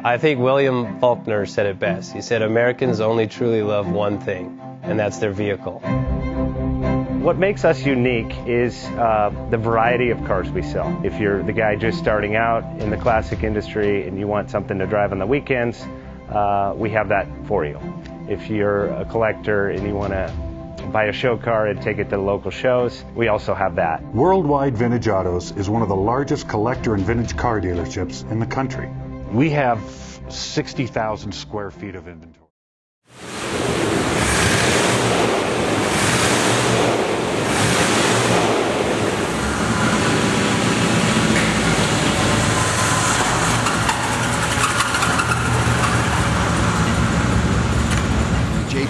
I think William Faulkner said it best. He said, Americans only truly love one thing, and that's their vehicle. What makes us unique is the variety of cars we sell. If you're the guy just starting out in the classic industry and you want something to drive on the weekends, we have that for you. If you're a collector and you want to buy a show car and take it to the local shows, we also have that. Worldwide Vintage Autos is one of the largest collector and vintage car dealerships in the country. We have 60,000 square feet of inventory.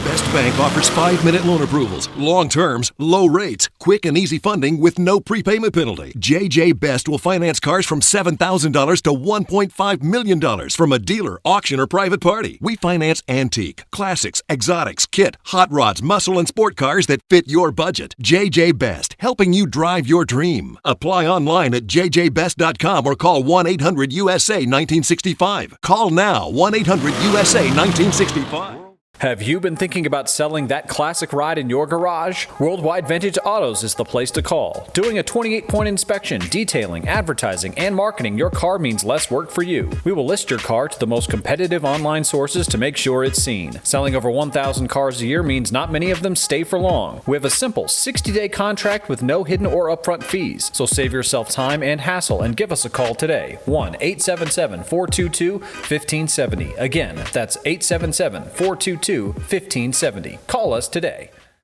Best Bank offers 5-minute loan approvals, long terms, low rates, quick and easy funding with no prepayment penalty. JJ Best will finance cars from $7,000 to $1.5 million from a dealer, auction, or private party. We finance antique, classics, exotics, kit, hot rods, muscle, and sport cars that fit your budget. JJ Best, helping you drive your dream. Apply online at jjbest.com or call 1-800-USA-1965. Call now, 1-800-USA-1965. Have you been thinking about selling that classic ride in your garage? Worldwide Vintage Autos is the place to call. Doing a 28-point inspection, detailing, advertising, and marketing your car means less work for you. We will list your car to the most competitive online sources to make sure it's seen. Selling over 1,000 cars a year means not many of them stay for long. We have a simple 60-day contract with no hidden or upfront fees. So save yourself time and hassle and give us a call today. 1-877-422-1570. Again, that's 877-422-1570. Call us today.